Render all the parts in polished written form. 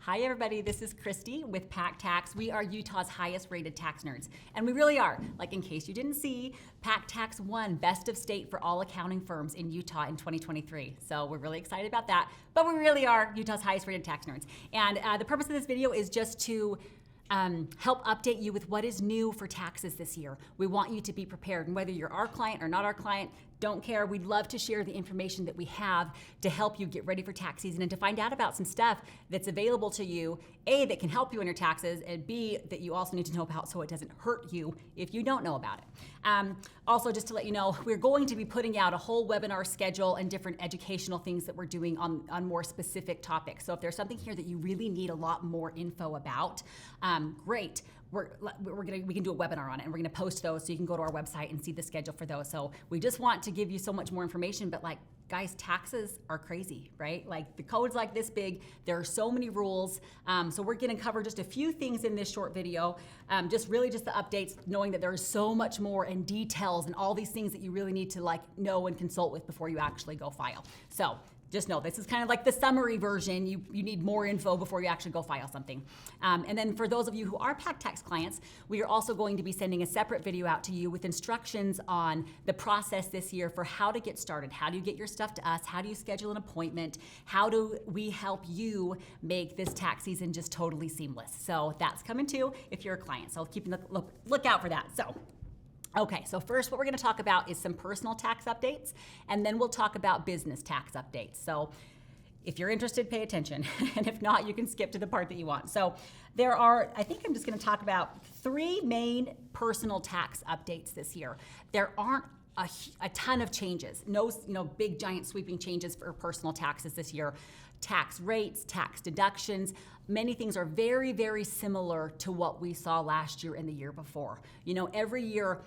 Hi everybody, this is Christy with PAC Tax. We are Utah's highest rated tax nerds. And we really are. Like in case you didn't see, PAC Tax won Best of State for all accounting firms in Utah in 2023. So we're really excited about that. But we really are Utah's highest rated tax nerds. And the purpose of this video is just to help update you with what is new for taxes this year. We want you to be prepared, and whether you're our client or not our client, don't care. We'd love to share the information that we have to help you get ready for tax season and to find out about some stuff that's available to you, A, that can help you in your taxes, and B, that you also need to know about so it doesn't hurt you if you don't know about it. Also, just to let you know, we're going to be putting out a whole webinar schedule and different educational things that we're doing on more specific topics. So if there's something here that you really need a lot more info about, great. We can do a webinar on it, and we're gonna post those so you can go to our website and see the schedule for those. So we just want to give you so much more information, but like, guys, taxes are crazy, right? Like the code's like this big, there are so many rules. So we're gonna cover just a few things in this short video, just the updates, knowing that there is so much more and details and all these things that you really need to like know and consult with before you actually go file. So just know this is kind of like the summary version. You need more info before you actually go file something. And then for those of you who are PAC Tax clients, we are also going to be sending a separate video out to you with instructions on the process this year for how to get started. How do you get your stuff to us? How do you schedule an appointment? How do we help you make this tax season just totally seamless? So that's coming too if you're a client. So keep a look out for that. Okay, so first what we're gonna talk about is some personal tax updates, and then we'll talk about business tax updates. So if you're interested, pay attention, and if not, you can skip to the part that you want. So I think I'm just gonna talk about 3 main personal tax updates this year. There aren't a ton of changes, no big giant sweeping changes for personal taxes this year. Tax rates, tax deductions, many things are very, very similar to what we saw last year and the year before. Every year,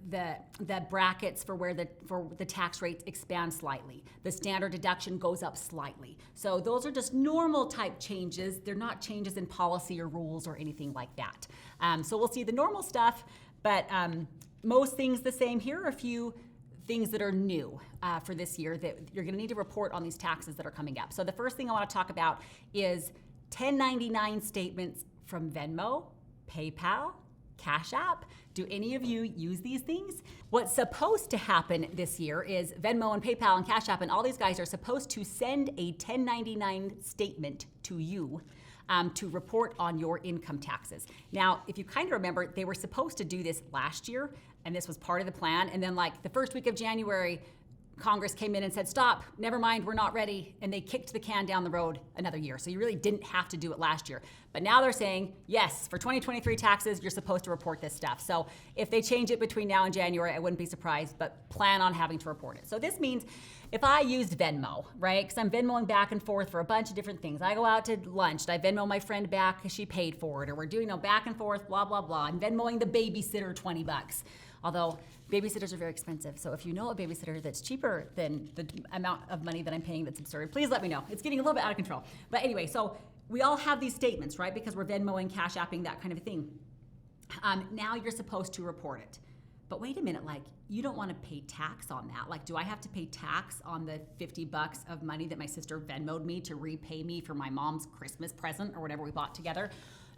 the brackets for the tax rates expand slightly. The standard deduction goes up slightly. So those are just normal type changes. They're not changes in policy or rules or anything like that. So we'll see the normal stuff, but most things the same. Here are a few things that are new for this year that you're gonna need to report on these taxes that are coming up. So the first thing I wanna talk about is 1099 statements from Venmo, PayPal, Cash App. Do any of you use these things? What's supposed to happen this year is Venmo and PayPal and Cash App and all these guys are supposed to send a 1099 statement to you to report on your income taxes. Now, if you kind of remember, they were supposed to do this last year, and this was part of the plan. And then like the first week of January, Congress came in and said, stop, never mind, we're not ready. And they kicked the can down the road another year. So you really didn't have to do it last year. But now they're saying, yes, for 2023 taxes, you're supposed to report this stuff. So if they change it between now and January, I wouldn't be surprised, but plan on having to report it. So this means if I used Venmo, right? Because I'm Venmoing back and forth for a bunch of different things. I go out to lunch, I Venmo my friend back because she paid for it, or we're doing back and forth, blah, blah, blah. I'm Venmoing the babysitter $20. Although babysitters are very expensive. So if you know a babysitter that's cheaper than the amount of money that I'm paying that's absurd, please let me know. It's getting a little bit out of control. But anyway, so we all have these statements, right? Because we're Venmoing, Cash Apping, that kind of thing. Now you're supposed to report it. But wait a minute, like you don't want to pay tax on that. Like, do I have to pay tax on the $50 of money that my sister Venmoed me to repay me for my mom's Christmas present or whatever we bought together?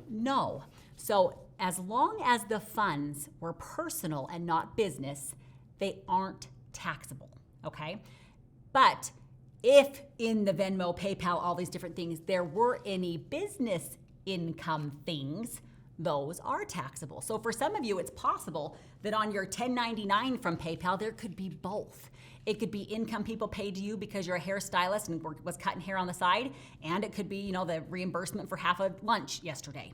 No. So as long as the funds were personal and not business, they aren't taxable, okay? But if in the Venmo, PayPal, all these different things, there were any business income things, those are taxable. So for some of you, it's possible that on your 1099 from PayPal, there could be both. It could be income people paid to you because you're a hairstylist and was cutting hair on the side, and it could be, the reimbursement for half a lunch yesterday.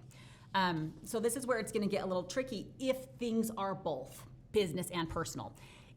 So this is where it's gonna get a little tricky if things are both business and personal.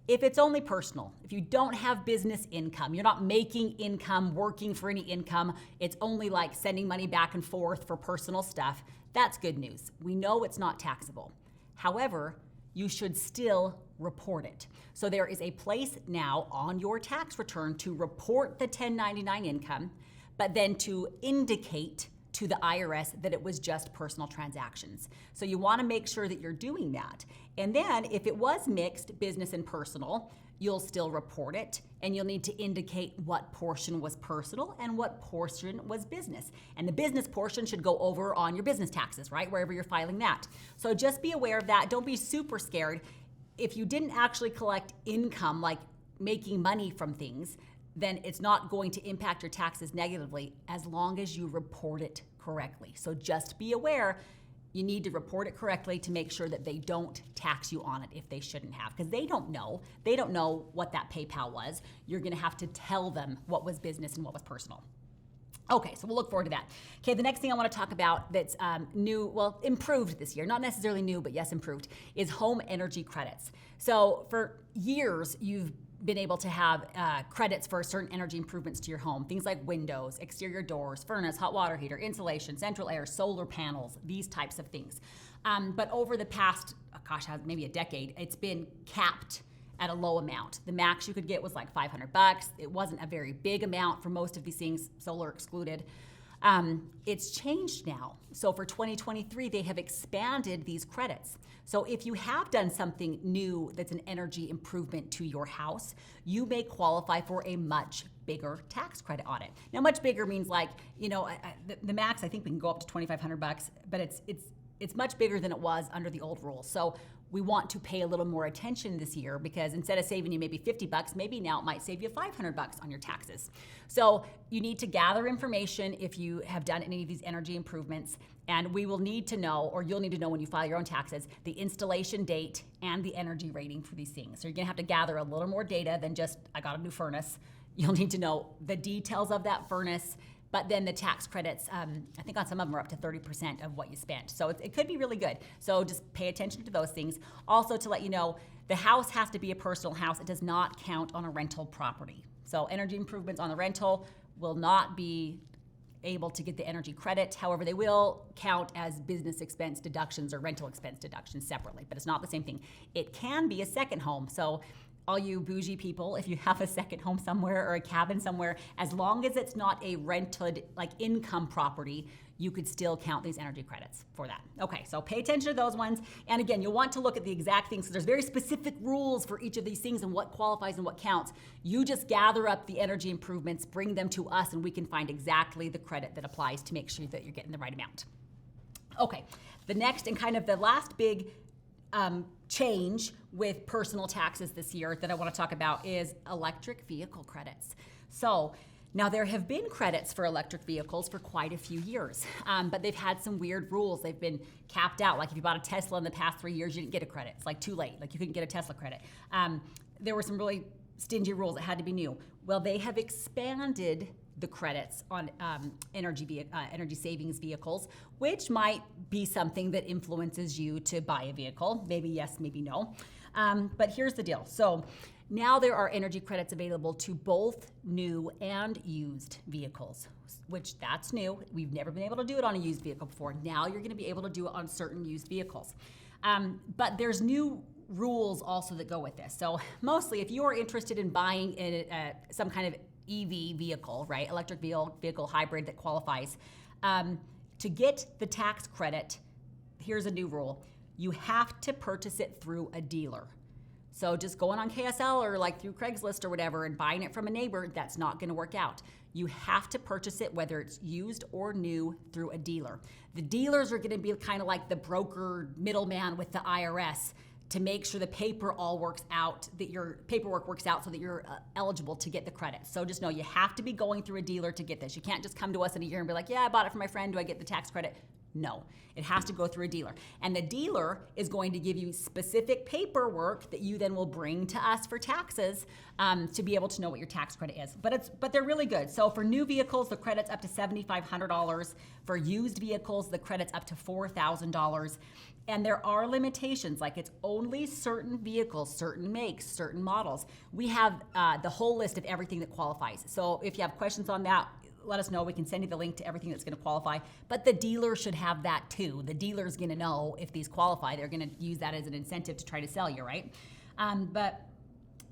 If it's only personal, if you don't have business income, you're not making income, working for any income, it's only like sending money back and forth for personal stuff, that's good news. We know it's not taxable. However, you should still report it. So there is a place now on your tax return to report the 1099 income, but then to indicate to the IRS that it was just personal transactions. So you want to make sure that you're doing that. And then if it was mixed business and personal, you'll still report it, and you'll need to indicate what portion was personal and what portion was business. And the business portion should go over on your business taxes, right? Wherever you're filing that. So just be aware of that. Don't be super scared. If you didn't actually collect income, like making money from things, then it's not going to impact your taxes negatively as long as you report it correctly. So just be aware. You need to report it correctly to make sure that they don't tax you on it if they shouldn't have, because they don't know. They don't know what that PayPal was. You're going to have to tell them what was business and what was personal. Okay, so we'll look forward to that. Okay, the next thing I want to talk about that's new, well, improved this year, not necessarily new, but yes, improved, is home energy credits. So for years, you've been able to have credits for certain energy improvements to your home. Things like windows, exterior doors, furnace, hot water heater, insulation, central air, solar panels, these types of things. But over the past, maybe a decade, it's been capped at a low amount. The max you could get was like $500. It wasn't a very big amount for most of these things, solar excluded. It's changed now. So for 2023, they have expanded these credits. So if you have done something new that's an energy improvement to your house, you may qualify for a much bigger tax credit on it. Now, much bigger means like, the max, I think we can go up to $2,500, but it's much bigger than it was under the old rules. So we want to pay a little more attention this year, because instead of saving you maybe $50, maybe now it might save you $500 on your taxes. So you need to gather information if you have done any of these energy improvements, and we will need to know, or you'll need to know when you file your own taxes, the installation date and the energy rating for these things. So you're gonna have to gather a little more data than just, I got a new furnace. You'll need to know the details of that furnace, but then the tax credits, I think on some of them are up to 30% of what you spent. So it could be really good. So just pay attention to those things. Also, to let you know, the house has to be a personal house. It does not count on a rental property. So energy improvements on the rental will not be able to get the energy credit. However, they will count as business expense deductions or rental expense deductions separately, but it's not the same thing. It can be a second home. So all you bougie people, if you have a second home somewhere or a cabin somewhere, as long as it's not a rented, like income property, you could still count these energy credits for that. Okay, so pay attention to those ones. And again, you'll want to look at the exact things. So there's very specific rules for each of these things and what qualifies and what counts. You just gather up the energy improvements, bring them to us, and we can find exactly the credit that applies to make sure that you're getting the right amount. Okay, the next and kind of the last big change with personal taxes this year that I want to talk about is electric vehicle credits. So now there have been credits for electric vehicles for quite a few years, but they've had some weird rules. They've been capped out. Like if you bought a Tesla in the past 3 years, you didn't get a credit. It's like too late. Like you couldn't get a Tesla credit. There were some really stingy rules that had to be new. Well, they have expanded the credits on energy savings vehicles, which might be something that influences you to buy a vehicle. Maybe yes, maybe no. But here's the deal. So now there are energy credits available to both new and used vehicles, which that's new. We've never been able to do it on a used vehicle before. Now you're going to be able to do it on certain used vehicles. But there's new rules also that go with this. So mostly if you are interested in buying some kind of EV vehicle, right? Electric vehicle hybrid that qualifies. To get the tax credit, here's a new rule. You have to purchase it through a dealer. So just going on KSL or like through Craigslist or whatever and buying it from a neighbor, that's not going to work out. You have to purchase it, whether it's used or new, through a dealer. The dealers are going to be kind of like the broker middleman with the IRS to make sure the paperwork works out so that you're eligible to get the credit. So just know you have to be going through a dealer to get this. You can't just come to us in a year and be like, yeah, I bought it for my friend. Do I get the tax credit? No, it has to go through a dealer. And the dealer is going to give you specific paperwork that you then will bring to us for taxes to be able to know what your tax credit is. But they're really good. So for new vehicles, the credit's up to $7,500. For used vehicles, the credit's up to $4,000. And there are limitations, like it's only certain vehicles, certain makes, certain models. We have the whole list of everything that qualifies. So if you have questions on that, let us know. We can send you the link to everything that's going to qualify. But the dealer should have that too. The dealer's going to know if these qualify. They're going to use that as an incentive to try to sell you, right? But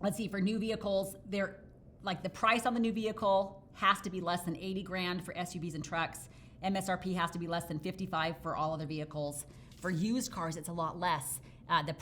let's see, for new vehicles, the price on the new vehicle has to be less than $80,000 for SUVs and trucks. MSRP has to be less than 55 for all other vehicles. For used cars, it's a lot less. The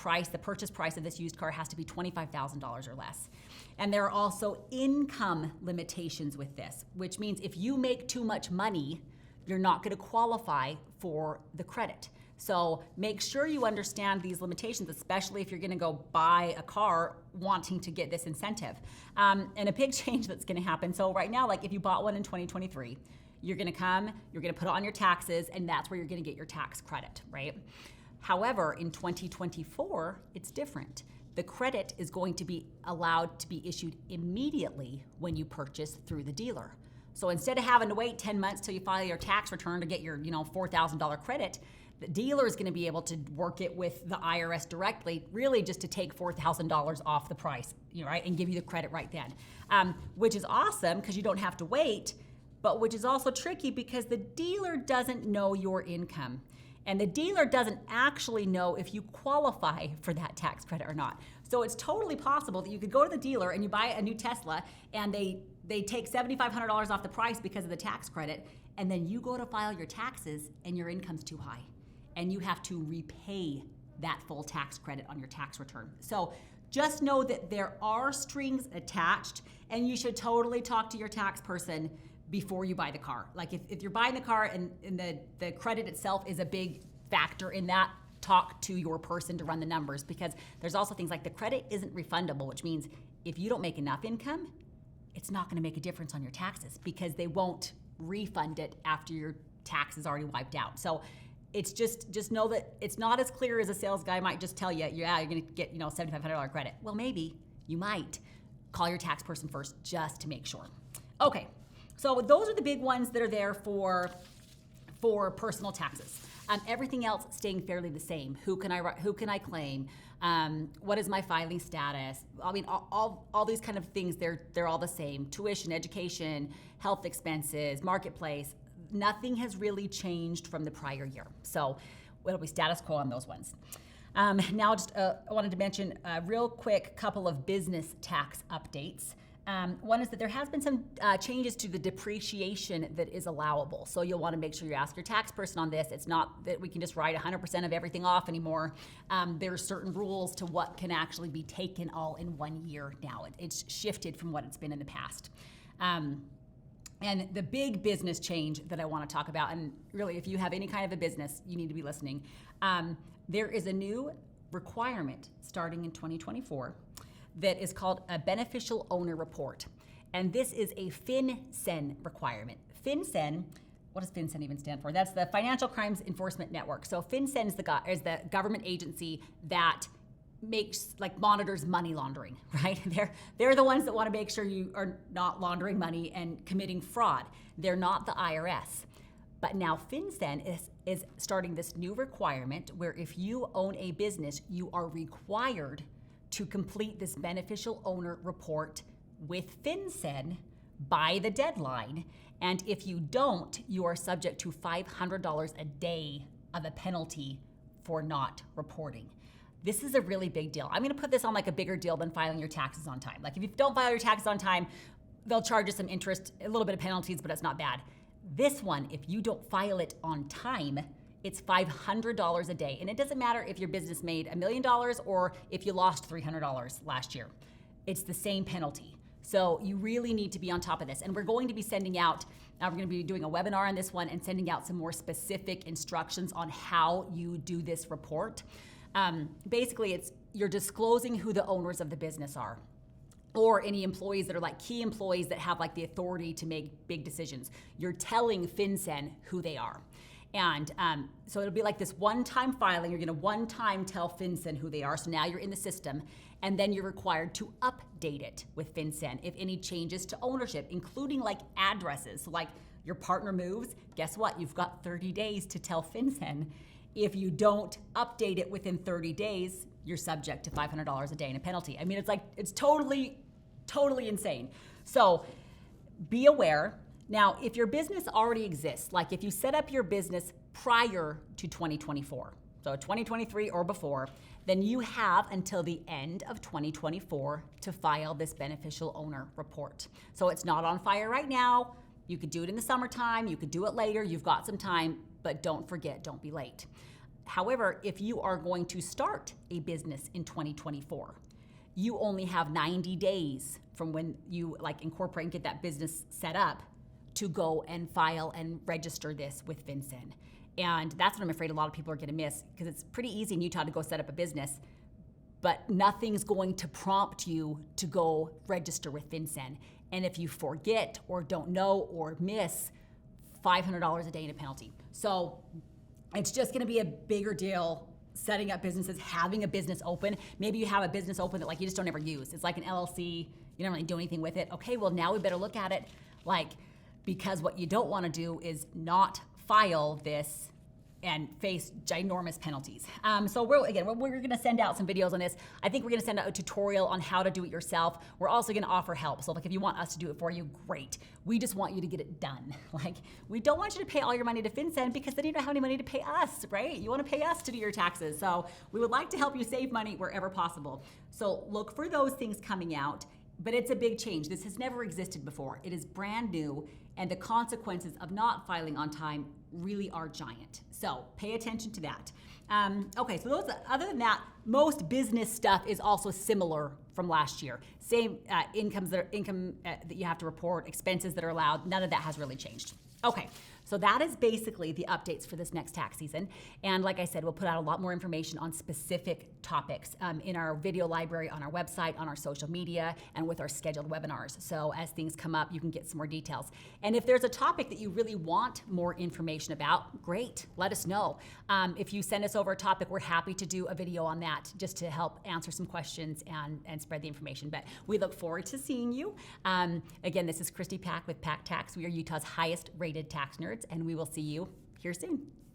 purchase price of this used car has to be $25,000 or less. And there are also income limitations with this, which means if you make too much money, you're not going to qualify for the credit. So make sure you understand these limitations, especially if you're going to go buy a car wanting to get this incentive. And a big change that's going to happen. So right now, like if you bought one in 2023, you're going to come, you're going to put it on your taxes, and that's where you're going to get your tax credit, right? However, in 2024, it's different. The credit is going to be allowed to be issued immediately when you purchase through the dealer. So instead of having to wait 10 months till you file your tax return to get your, $4,000 credit, the dealer is going to be able to work it with the IRS directly, really just to take $4,000 off the price, right, and give you the credit right then, which is awesome because you don't have to wait, but which is also tricky because the dealer doesn't know your income. And the dealer doesn't actually know if you qualify for that tax credit or not. So it's totally possible that you could go to the dealer and you buy a new Tesla and they take $7,500 off the price because of the tax credit, and then you go to file your taxes and your income's too high. And you have to repay that full tax credit on your tax return. So just know that there are strings attached, and you should totally talk to your tax person before you buy the car. Like if you're buying the car and the credit itself is a big factor in that, talk to your person to run the numbers, because there's also things like the credit isn't refundable, which means if you don't make enough income, it's not going to make a difference on your taxes because they won't refund it after your tax is already wiped out. So it's just know that it's not as clear as a sales guy might just tell you, yeah, you're going to get, $7,500 credit. Well, maybe you might. Call your tax person first just to make sure. Okay. So those are the big ones that are there for personal taxes. Everything else staying fairly the same. Who can I claim? What is my filing status? I mean, all these kind of things, they're all the same. Tuition, education, health expenses, marketplace. Nothing has really changed from the prior year. So it'll be status quo on those ones. Now, I wanted to mention a real quick couple of business tax updates. One is that there has been some changes to the depreciation that is allowable. So you'll want to make sure you ask your tax person on this. It's not that we can just write 100% of everything off anymore. There are certain rules to what can actually be taken all in 1 year now. It's shifted from what it's been in the past. And the big business change that I want to talk about, and really if you have any kind of a business, you need to be listening. There is a new requirement starting in 2024 that is called a beneficial owner report. And this is a FinCEN requirement. FinCEN, what does FinCEN even stand for? That's the Financial Crimes Enforcement Network. So FinCEN is the government agency that monitors money laundering, right? They're the ones that want to make sure you are not laundering money and committing fraud. They're not the IRS. But now FinCEN is starting this new requirement where if you own a business, you are required to complete this beneficial owner report with FinCEN by the deadline. And if you don't, you are subject to $500 a day of a penalty for not reporting. This is a really big deal. I'm gonna put this on like a bigger deal than filing your taxes on time. Like if you don't file your taxes on time, they'll charge you some interest, a little bit of penalties, but it's not bad. This one, if you don't file it on time, it's $500 a day. And it doesn't matter if your business made $1 million or if you lost $300 last year. It's the same penalty. So you really need to be on top of this. And we're going to be sending out, we're going to be doing a webinar on this one and sending out some more specific instructions on how you do this report. Basically, you're disclosing who the owners of the business are, or any employees that are like key employees that have like the authority to make big decisions. You're telling FinCEN who they are. And so it'll be like this one-time filing. You're gonna one-time tell FinCEN who they are. So now you're in the system, and then you're required to update it with FinCEN if any changes to ownership, including like addresses. So like your partner moves, guess what? You've got 30 days to tell FinCEN. If you don't update it within 30 days, you're subject to $500 a day in a penalty. I mean, it's totally insane. So be aware. Now, if your business already exists, like if you set up your business prior to 2024, so 2023 or before, then you have until the end of 2024 to file this beneficial owner report. So it's not on fire right now, You could do it in the summertime, you could do it later, you've got some time, but don't forget, don't be late. However, if you are going to start a business in 2024, you only have 90 days from when you incorporate and get that business set up to go and file and register this with FinCEN. And that's what I'm afraid a lot of people are going to miss, because it's pretty easy in Utah to go set up a business, but nothing's going to prompt you to go register with FinCEN. And if you forget or don't know or miss, $500 a day in a penalty. So it's just going to be a bigger deal setting up businesses, having a business open. Maybe you have a business open that you just don't ever use. It's like an LLC. You don't really do anything with it. Okay, well now we better look at it because what you don't want to do is not file this and face ginormous penalties. So we're going to send out some videos on this. I think we're going to send out a tutorial on how to do it yourself. We're also going to offer help. So if you want us to do it for you, great. We just want you to get it done. We don't want you to pay all your money to FinCEN, because then you don't have any money to pay us, right? You want to pay us to do your taxes. So we would like to help you save money wherever possible. So look for those things coming out. But it's a big change. This has never existed before. It is brand new, and the consequences of not filing on time really are giant. So pay attention to that. Okay, so other than that, most business stuff is also similar from last year. Same income that you have to report, expenses that are allowed. None of that has really changed. Okay, so that is basically the updates for this next tax season. And like I said, we'll put out a lot more information on specific topics in our video library, on our website, on our social media, and with our scheduled webinars. So as things come up, you can get some more details. And if there's a topic that you really want more information about, great, let us know. If you send us over a topic, we're happy to do a video on that, just to help answer some questions and spread the information. But we look forward to seeing you. Again, this is Christy Pack with Pack Tax. We are Utah's highest rated tax nerds, and we will see you here soon.